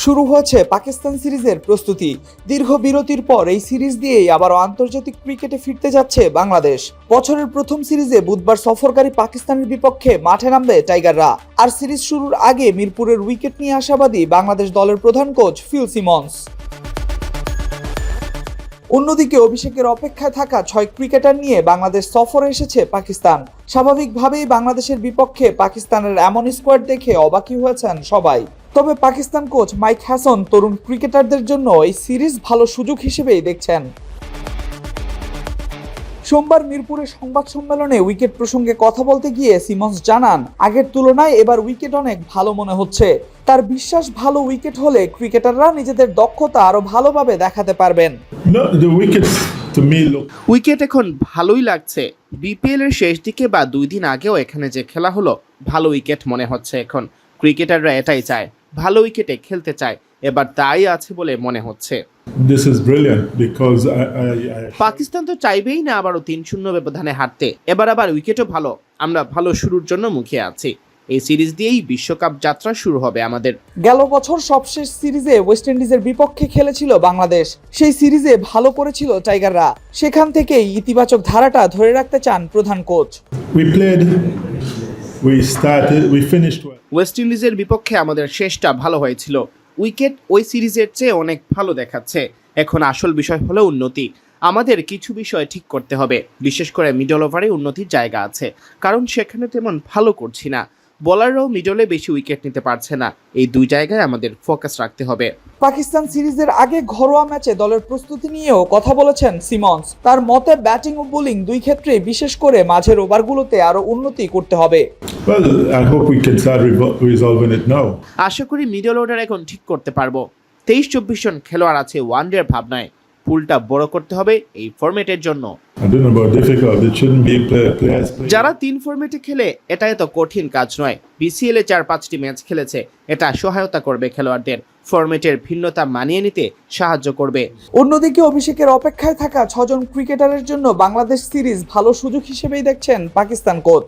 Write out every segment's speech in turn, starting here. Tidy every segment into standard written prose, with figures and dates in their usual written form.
শুরু হয়েছে পাকিস্তান সিরিজের প্রস্তুতি। দীর্ঘ বিরতির পর এই সিরিজ দিয়েই আবারও আন্তর্জাতিক ক্রিকেটে ফিরতে যাচ্ছে বাংলাদেশ। বছরের প্রথম সিরিজে বুধবার সফরকারী পাকিস্তানের বিপক্ষে মাঠে নামবে টাইগাররা। আর সিরিজ শুরুর আগে মিরপুরের উইকেট নিয়ে আশাবাদী বাংলাদেশ দলের প্রধান কোচ ফিল সিমন্স। অন্যদিকে অভিষেকের অপেক্ষায় থাকা 6 ক্রিকেটার নিয়ে বাংলাদেশ সফরে এসেছে পাকিস্তান। স্বাভাবিকভাবেই বাংলাদেশের বিপক্ষে পাকিস্তানের এমন স্কোয়াড দেখে অবাকই হয়েছেন সবাই। তবে পাকিস্তান কোচ মাইক হ্যাসন তরুণ ক্রিকেটারদের জন্য এই সিরিজ ভালো সুযোগ হিসেবেই দেখছেন। সোমবার মিরপুরে সংবাদ সম্মেলনে উইকেট প্রসঙ্গে কথা বলতে গিয়ে সিমন্স জানান, আগের তুলনায় এবার উইকেট অনেক ভালো মনে হচ্ছে। তার বিশ্বাস, ভালো উইকেট হলে ক্রিকেটাররা নিজেদের দক্ষতা আরো ভালোভাবে দেখাতে পারবেন। উইকেট এখন ভালোই লাগছে। বিপিএল এর শেষ দিকে বা 2 দিন আগেও এখানে যে খেলা হলো, ভালো উইকেট মনে হচ্ছে। এখন ক্রিকেটাররা এটাই চায়, ভালো উইকেটে খেলতে চায়। এবার তাই আছে বলে মনে হচ্ছে। পাকিস্তান তো চাইবেই না আবারও 3-0 ব্যবধানে হারতে। এবার আবার উইকেটও ভালো, আমরা ভালো শুরুর জন্য মুখিয়ে আছি। এই সিরিজ দিয়েই বিশ্বকাপ যাত্রা শুরু হবে আমাদের। গেল বছর সবশেষ সিরিজে ওয়েস্ট ইন্ডিজের বিপক্ষে খেলেছিল বাংলাদেশ। সেই সিরিজে ভালো করেছিল টাইগাররা। সেখান থেকেই ইতিবাচক ধারাটা ধরে রাখতে চান প্রধান কোচ। ওয়েস্ট ইন্ডিজের বিপক্ষে আমাদের শেষটা ভালো হয়েছিল। উইকেট ওই সিরিজের চেয়ে অনেক ভালো দেখাচ্ছে। এখন আসল বিষয় হলো উন্নতি। আমাদের কিছু বিষয় ঠিক করতে হবে, বিশেষ করে মিডল ওভারে উন্নতির জায়গা আছে, কারণ সেখানে তেমন ভালো করছি না। বোলাররাও মিডলে বেশি উইকেট নিতে পারছে না। এই 2 জায়গায় আমাদের ফোকাস রাখতে হবে। পাকিস্তান সিরিজের আগে ঘরোয়া ম্যাচে দলের প্রস্তুতি নিয়েও কথা বলেছেন সিমন্স। তার মতে ব্যাটিং ও বোলিং 2 ক্ষেত্রেই বিশেষ করে মাঝের ওভারগুলোতে আরো উন্নতি করতে হবে। আশা করি মিডল অর্ডার এখন ঠিক করতে পারবো। 23-24 জন খেলোয়াড় আছে ওয়ানডের ভাবনায়। পুলটা বড় করতে হবে এই ফরম্যাটের জন্য। যারা 3 ফরম্যাটে খেলে এটা এত কঠিন কাজ নয়। বিসিএল এ 4-5টি ম্যাচ খেলেছে, এটা সহায়তা করবে খেলোয়াড়দের। ফরম্যাটের ভিন্নতা মানিয়ে নিতে সাহায্য করবে। অন্যদিকে অভিষেকের অপেক্ষায় থাকা 6 জন ক্রিকেটারের জন্য বাংলাদেশ সিরিজ ভালো সুযোগ হিসেবেই দেখছেন পাকিস্তান কোচ।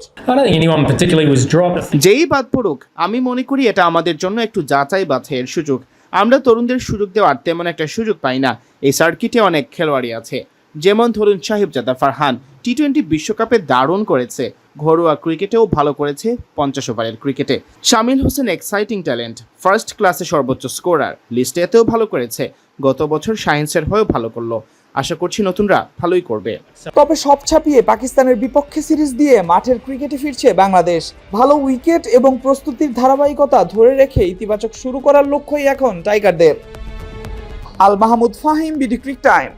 যেই বাদ পড়ুক, আমি মনে করি এটা আমাদের জন্য একটু যাচাই বাছাইয়ের সুযোগ। আমরা তরুণদের সুযোগ দেওয়ার তেমন একটা সুযোগ পাই না। এই সার্কিটে অনেক খেলোয়াড়ই আছে, যেমন ধরুন সাহিবজাদা ফারহান টি-20 বিশ্বকাপে দারুণ করেছে। ঘরোয়া ক্রিকেটেও ভালো করেছে। 50 ওভারের ক্রিকেটে শামিল হোসেন এক্সাইটিং ট্যালেন্ট, ফার্স্ট ক্লাসে সর্বোচ্চ স্কোরার, লিস্টে এতেও ভালো করেছে। গত বছর সায়েন্সের হয়েও ভালো করলো। আশা করছি নতুনরা ভালোই করবে। তবে সব ছাপিয়ে পাকিস্তানের বিপক্ষে সিরিজ দিয়ে মাঠের ক্রিকেটে ফিরছে বাংলাদেশ। ভালো উইকেট এবং প্রস্তুতির ধারাবাহিকতা ধরে রেখে ইতিবাচক শুরু করার লক্ষ্যই এখন টাইগারদের। Al Mahmud Fahim, BD ক্রিক time.